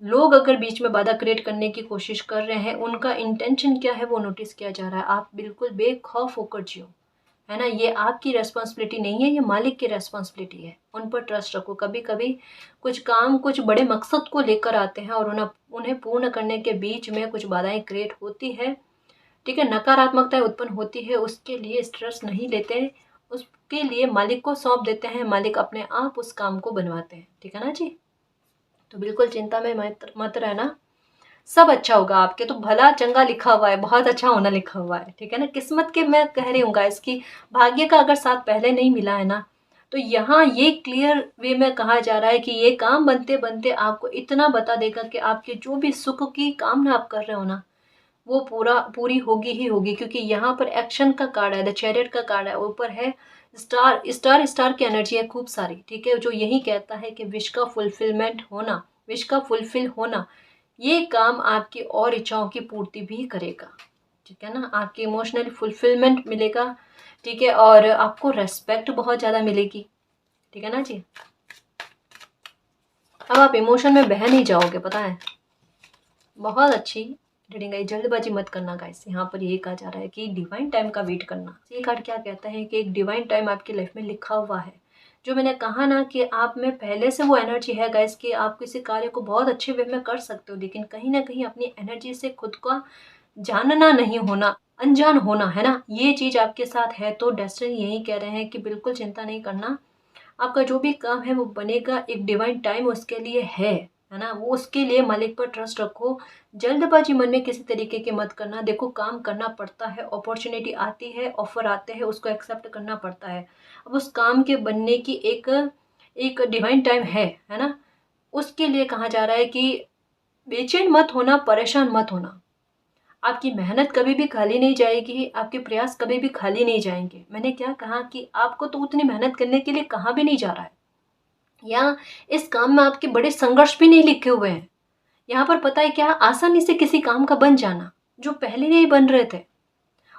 लोग अगर बीच में बाधा क्रिएट करने की कोशिश कर रहे हैं, उनका इंटेंशन क्या है वो नोटिस किया जा रहा है। आप बिल्कुल बेखौफ होकर जियो, है ना? ये आपकी रेस्पॉन्सिबिलिटी नहीं है, ये मालिक की रेस्पॉन्सिबिलिटी है। उन पर ट्रस्ट रखो। कभी कभी कुछ काम कुछ बड़े मकसद को लेकर आते हैं और उन्हें पूर्ण करने के बीच में कुछ बाधाएं क्रिएट होती है, ठीक है? नकारात्मकता उत्पन्न होती है, उसके लिए स्ट्रेस नहीं लेते, उसके लिए मालिक को सौंप देते हैं, मालिक अपने आप उस काम को बनवाते हैं। ठीक है ना जी? तो बिल्कुल चिंता में मत रहना, सब अच्छा होगा। आपके तो भला चंगा लिखा हुआ है, बहुत अच्छा होना लिखा हुआ है, ठीक है ना? किस्मत के, मैं कह रही हूँ गाइस कि भाग्य का अगर साथ पहले नहीं मिला है ना, तो यहाँ ये क्लियर वे में कहा जा रहा है कि ये काम बनते बनते आपको इतना बता देगा कि आपके जो भी सुख की कामना आप कर रहे हो ना, वो पूरी होगी ही होगी। क्योंकि यहाँ पर एक्शन का कार्ड है, द चैरियट का कार्ड है, ऊपर है स्टार। स्टार स्टार की एनर्जी है खूब सारी, ठीक है? जो यही कहता है कि विश का फुलफिलमेंट होना, विश का फुलफिल होना, ये काम आपकी और इच्छाओं की पूर्ति भी करेगा। ठीक है ना? आपकी इमोशनल फुलफिलमेंट मिलेगा, ठीक है? और आपको रेस्पेक्ट बहुत ज़्यादा मिलेगी। ठीक है ना जी? अब आप इमोशन में बह नहीं जाओगे, पता है? बहुत अच्छी रीडिंग है। जल्दबाजी मत करना गाइस, यहाँ पर यही कहा जा रहा है कि डिवाइन टाइम का वेट करना। ये कार्ड क्या कहता है कि एक डिवाइन टाइम आपकी लाइफ में लिखा हुआ है। जो मैंने कहा ना कि आप में पहले से वो एनर्जी है गाइस कि आप किसी कार्य को बहुत अच्छे वे में कर सकते हो, लेकिन कहीं ना कहीं अपनी एनर्जी से खुद का जानना नहीं होना, अनजान होना, है ना? ये चीज़ आपके साथ है। तो डेस्टिनी यही कह रहे हैं कि बिल्कुल चिंता नहीं करना, आपका जो भी काम है वो बनेगा। एक डिवाइन टाइम उसके लिए है ना? वो उसके लिए मालिक पर ट्रस्ट रखो। जल्दबाजी मन में किसी तरीके की मत करना। देखो, काम करना पड़ता है, अपॉर्चुनिटी आती है, ऑफर आते हैं, उसको एक्सेप्ट करना पड़ता है। अब उस काम के बनने की एक एक डिवाइन टाइम है ना? उसके लिए कहा जा रहा है कि बेचैन मत होना, परेशान मत होना। आपकी मेहनत कभी भी खाली नहीं जाएगी, आपके प्रयास कभी भी खाली नहीं जाएंगे। मैंने क्या कहा कि आपको तो उतनी मेहनत करने के लिए कहाँ भी नहीं जा रहा है, या इस काम में आपके बड़े संघर्ष भी नहीं लिखे हुए हैं। यहाँ पर पता है क्या, आसानी से किसी काम का बन जाना जो पहले नहीं बन रहे थे,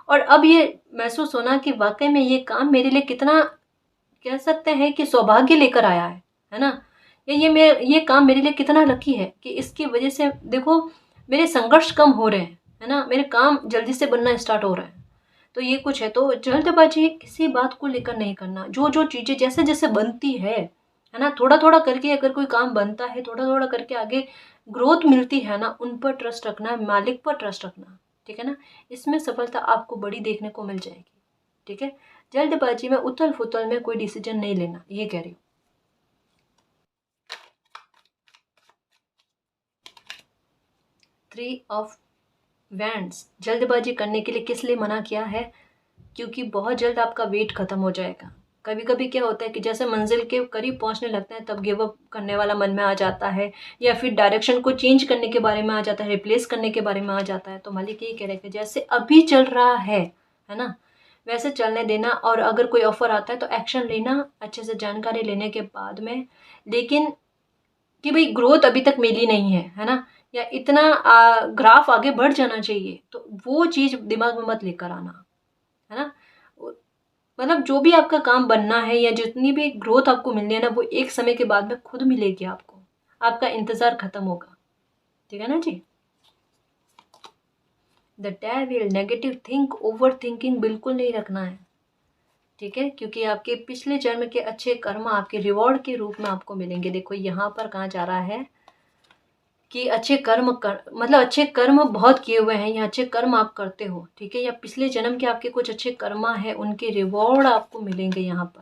और अब ये महसूस होना कि वाकई में ये काम मेरे लिए कितना, कह सकते हैं कि सौभाग्य लेकर आया है ना? या ये काम मेरे लिए कितना लकी है कि इसकी वजह से देखो मेरे संघर्ष कम हो रहे हैं, है ना? मेरे काम जल्दी से बनना स्टार्ट हो रहे हैं। तो ये कुछ है। तो जल्दबाजी किसी बात को लेकर नहीं करना। जो जो चीज़ें जैसे जैसे बनती है ना, थोड़ा थोड़ा करके अगर कोई काम बनता है, थोड़ा थोड़ा करके आगे ग्रोथ मिलती है ना, उन पर ट्रस्ट रखना, मालिक पर ट्रस्ट रखना। ठीक है ना। इसमें सफलता आपको बड़ी देखने को मिल जाएगी। ठीक है, जल्दबाजी में उथल फुथल में कोई डिसीजन नहीं लेना, ये कह रही हूँ। 3 ऑफ वैंड्स, जल्दबाजी करने के लिए किस लिए मना किया है? क्योंकि बहुत जल्द आपका वेट खत्म हो जाएगा। कभी कभी क्या होता है कि जैसे मंजिल के करीब पहुंचने लगते हैं तब गिव अप करने वाला मन में आ जाता है, या फिर डायरेक्शन को चेंज करने के बारे में आ जाता है, रिप्लेस करने के बारे में आ जाता है। तो मालिक ये कह रहे हैं कि जैसे अभी चल रहा है ना, वैसे चलने देना। और अगर कोई ऑफर आता है तो एक्शन लेना अच्छे से जानकारी लेने के बाद में। लेकिन कि भाई ग्रोथ अभी तक मिली नहीं है ना, या इतना ग्राफ आगे बढ़ जाना चाहिए, तो वो चीज़ दिमाग में मत लेकर आना, है ना। मतलब जो भी आपका काम बनना है या जितनी भी ग्रोथ आपको मिलनी है ना, वो एक समय के बाद में खुद मिलेगी आपको। आपका इंतजार खत्म होगा। ठीक है ना जी। The devil, negative think, overthinking बिल्कुल नहीं रखना है। ठीक है, क्योंकि आपके पिछले जन्म के अच्छे कर्म आपके रिवॉर्ड के रूप में आपको मिलेंगे। देखो यहाँ पर कहा जा रहा है कि अच्छे कर्म कर, मतलब अच्छे कर्म बहुत किए हुए हैं या अच्छे कर्म आप करते हो, ठीक है, या पिछले जन्म के आपके कुछ अच्छे कर्म है, उनके रिवॉर्ड आपको मिलेंगे। यहाँ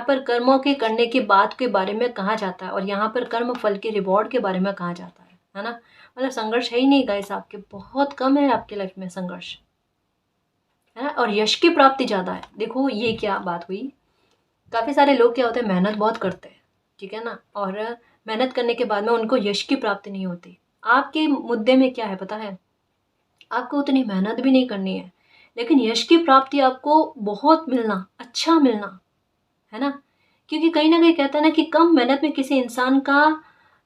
पर कर्मों के करने की बात के बारे में कहा जाता है, और यहाँ पर कर्म फल के रिवॉर्ड के बारे में कहा जाता है ना। मतलब संघर्ष है ही नहीं गाइस, आपके बहुत कम है आपके लाइफ में संघर्ष, है ना। और यश की प्राप्ति ज़्यादा है। देखो ये क्या बात हुई, काफ़ी सारे लोग क्या होते हैं, मेहनत बहुत करते हैं, ठीक है ना, और मेहनत करने के बाद में उनको यश की प्राप्ति नहीं होती। आपके मुद्दे में क्या है पता है, आपको उतनी मेहनत भी नहीं करनी है, लेकिन यश की प्राप्ति आपको बहुत मिलना, अच्छा मिलना, है ना। क्योंकि कहीं ना कहीं कहता है ना कि कम मेहनत में किसी इंसान का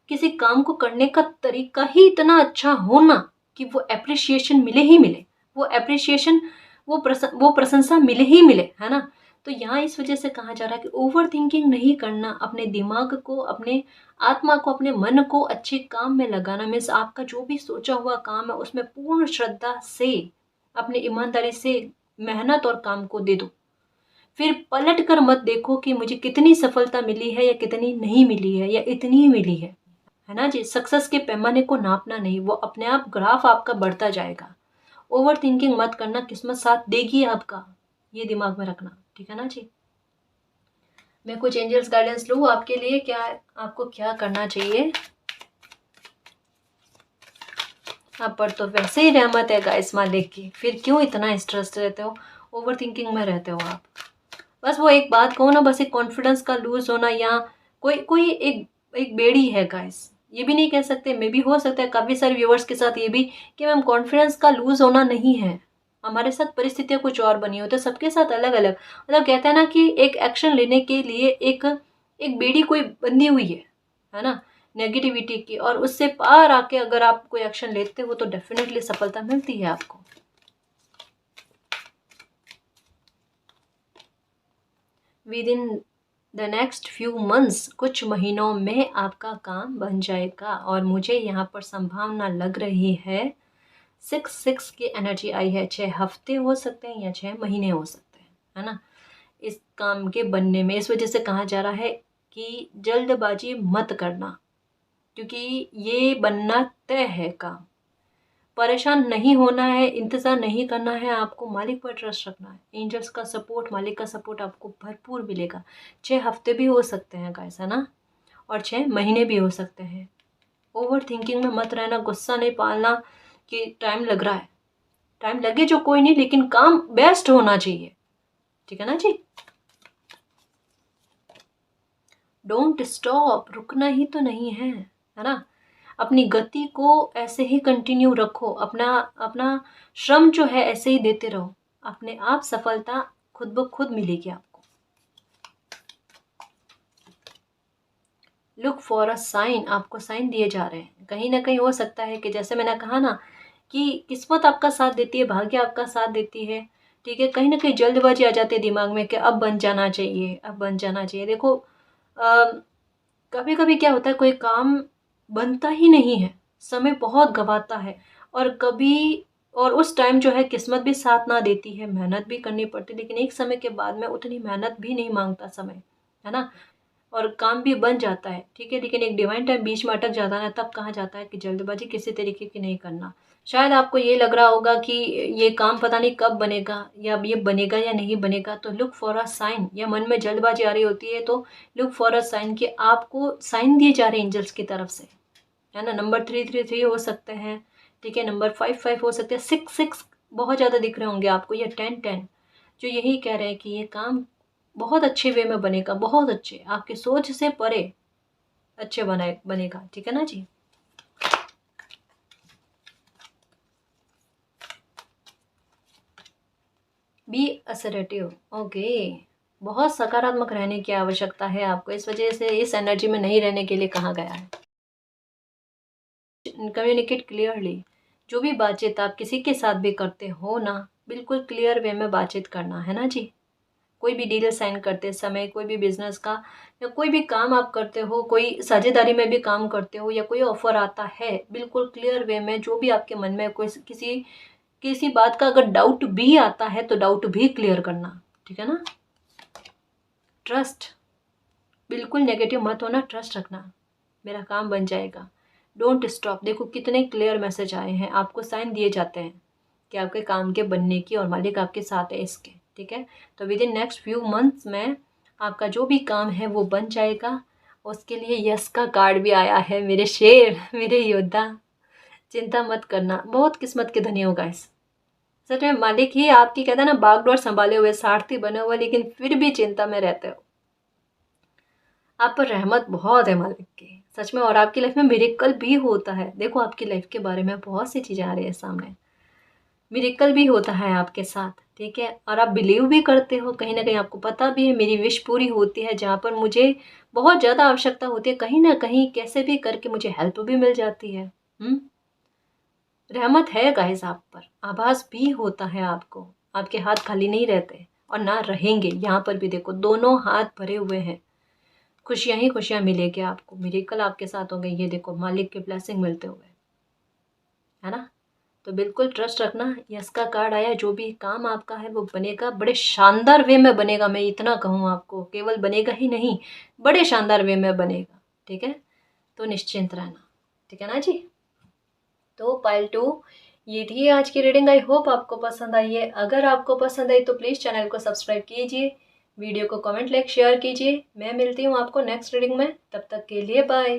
किसी काम को करने का तरीका ही इतना अच्छा होना कि वो एप्रिसिएशन मिले ही मिले, वो एप्रिसिएशन, वो प्रशंसा मिले ही मिले, है ना। तो यहाँ इस वजह से कहा जा रहा है कि ओवर थिंकिंग नहीं करना, अपने दिमाग को, अपने आत्मा को, अपने मन को अच्छे काम में लगाना। मीन्स आपका जो भी सोचा हुआ काम है उसमें पूर्ण श्रद्धा से, अपनी ईमानदारी से मेहनत और काम को दे दो। फिर पलट कर मत देखो कि मुझे कितनी सफलता मिली है या कितनी नहीं मिली है या इतनी ही मिली है ना जी। सक्सेस के पैमाने को नापना नहीं, वो अपने आप ग्राफ आपका बढ़ता जाएगा। ओवर थिंकिंग मत करना, किस्मत साथ देगी आपका, ये दिमाग में रखना। ठीक है ना जी। मैं कुछ एंजल्स गाइडेंस लूँ आपके लिए, क्या आपको क्या करना चाहिए। आप पर तो वैसे ही रहमत है गाइस मालिक की, फिर क्यों इतना स्ट्रेस रहते हो, ओवर थिंकिंग में रहते हो आप। बस वो एक बात कहो ना, बस एक कॉन्फिडेंस का लूज होना, या कोई कोई एक एक बेड़ी है गाइस, ये भी नहीं कह सकते, मे भी हो सकता है काफ़ी सारे व्यूवर्स के साथ ये भी कि मैम कॉन्फिडेंस का लूज होना नहीं है, हमारे साथ परिस्थितियाँ कुछ और बनी होती है, सबके साथ अलग अलग। मतलब कहते हैं ना कि एक एक्शन लेने के लिए एक एक बेड़ी कोई बंधी हुई है ना, नेगेटिविटी की, और उससे पार आके अगर आप कोई एक्शन लेते हो तो डेफिनेटली सफलता मिलती है आपको। With in the next few months, कुछ महीनों में आपका काम बन जाएगा, और मुझे यहाँ पर संभावना लग रही है 6 की एनर्जी आई है। 6 हफ्ते हो सकते हैं या 6 महीने हो सकते हैं, है ना, इस काम के बनने में। इस वजह से कहा जा रहा है कि जल्दबाजी मत करना, क्योंकि ये बनना तय है काम। परेशान नहीं होना है, इंतज़ार नहीं करना है, आपको मालिक पर ट्रस्ट रखना है। एंजल्स का सपोर्ट, मालिक का सपोर्ट आपको भरपूर मिलेगा। 6 हफ्ते भी हो सकते हैं गाइस, है ना, और 6 महीने भी हो सकते हैं। ओवर थिंकिंग में मत रहना, गुस्सा नहीं पालना कि टाइम लग रहा है, टाइम लगे जो कोई नहीं, लेकिन काम बेस्ट होना चाहिए। ठीक है ना जी। डोंट स्टॉप, रुकना ही तो नहीं है ना। अपनी गति को ऐसे ही कंटिन्यू रखो, अपना अपना श्रम जो है ऐसे ही देते रहो, अपने आप सफलता खुद ब खुद मिलेगी आपको। लुक फॉर अ साइन, आपको साइन दिए जा रहे हैं। कहीं ना कहीं हो सकता है कि जैसे मैंने कहा ना कि किस्मत आपका साथ देती है, भाग्य आपका साथ देती है, ठीक है। कहीं ना कहीं जल्दबाजी आ जाती है दिमाग में कि अब बन जाना चाहिए, अब बन जाना चाहिए। देखो कभी कभी क्या होता है, कोई काम बनता ही नहीं है, समय बहुत गवाता है, और कभी और उस टाइम जो है किस्मत भी साथ ना देती है, मेहनत भी करनी पड़ती है, लेकिन एक समय के बाद में उतनी मेहनत भी नहीं मांगता समय, है ना, और काम भी बन जाता है, ठीक है। लेकिन एक डिवाइन टाइम बीच में अटक जाता है ना, तब कहा जाता है कि जल्दबाजी किसी तरीके की नहीं करना। शायद आपको ये लग रहा होगा कि ये काम पता नहीं कब बनेगा या अब ये बनेगा या नहीं बनेगा, तो लुक फॉर अ साइन, या मन में जल्दबाजी आ रही होती है तो लुक फॉर अ साइन, कि आपको साइन दिए जा रहे हैं एंजल्स की तरफ से, है ना। नंबर 333 हो सकते हैं, ठीक है, नंबर 55 हो सकते हैं, 6 बहुत ज़्यादा दिख रहे होंगे आपको, या 10 जो यही कह रहे हैं कि ये काम बहुत अच्छे वे में बनेगा, बहुत अच्छे, आपकी सोच से परे अच्छे बनेगा, ठीक है ना जी। B assertive, okay. बहुत सकारात्मक रहने की आवश्यकता है आपको, इस वजह से इस एनर्जी में नहीं रहने के लिए कहा गया है। कम्युनिकेट क्लियरली, जो भी बातचीत आप किसी के साथ भी करते हो ना, बिल्कुल क्लियर वे में बातचीत करना, है ना जी। कोई भी डील साइन करते समय, कोई भी बिजनेस का या कोई भी काम आप करते हो, कोई साझेदारी में भी काम करते हो, या कोई ऑफर आता है, बिल्कुल क्लियर वे में, जो भी आपके मन में कोई किसी किसी बात का अगर डाउट भी आता है तो डाउट भी क्लियर करना, ठीक है ना। ट्रस्ट, बिल्कुल नेगेटिव मत होना, ट्रस्ट रखना, मेरा काम बन जाएगा, डोंट स्टॉप। देखो कितने क्लियर मैसेज आए हैं, आपको साइन दिए जाते हैं कि आपके काम के बनने की, और मालिक आपके साथ है इसके, ठीक है। तो with in next few months में आपका जो भी काम है वो बन जाएगा। उसके लिए यस का कार्ड भी आया है, मेरे शेर, मेरे योद्धा, चिंता मत करना, बहुत किस्मत के धनी हो गाइस। सच में मालिक ही आपकी, कहता है ना, बागडोर संभाले हुए, सारथी बने हुए, लेकिन फिर भी चिंता में रहते हो। आप पर रहमत बहुत है मालिक की, सच में। और आपकी लाइफ में मिरेकल भी होता है। देखो आपकी लाइफ के बारे में बहुत सी चीज़ें आ रही है सामने, मिरेकल भी होता है आपके साथ, ठीक है। और आप बिलीव भी करते हो, कहीं ना कहीं आपको पता भी है मेरी विश पूरी होती है, जहाँ पर मुझे बहुत ज़्यादा आवश्यकता होती है, कहीं ना कहीं कैसे भी करके मुझे हेल्प भी मिल जाती है। रहमत है गाइस आप पर, आभास भी होता है आपको, आपके हाथ खाली नहीं रहते और ना रहेंगे। यहाँ पर भी देखो दोनों हाथ भरे हुए हैं, खुशियाँ ही खुशियाँ मिलेगी आपको, मिरेकल आपके साथ हो गई, ये देखो मालिक के ब्लेसिंग मिलते हुए, है ना। तो बिल्कुल ट्रस्ट रखना, यस का कार्ड आया, जो भी काम आपका है वो बनेगा, बड़े शानदार वे में बनेगा, मैं इतना कहूँ आपको, केवल बनेगा ही नहीं, बड़े शानदार वे में बनेगा, ठीक है। तो निश्चिंत रहना, ठीक है ना जी। तो पाइल 2 ये थी आज की रीडिंग, आई होप आपको पसंद आई है। अगर आपको पसंद आई तो प्लीज़ चैनल को सब्सक्राइब कीजिए, वीडियो को कमेंट लाइक शेयर कीजिए। मैं मिलती हूँ आपको नेक्स्ट रीडिंग में, तब तक के लिए बाय।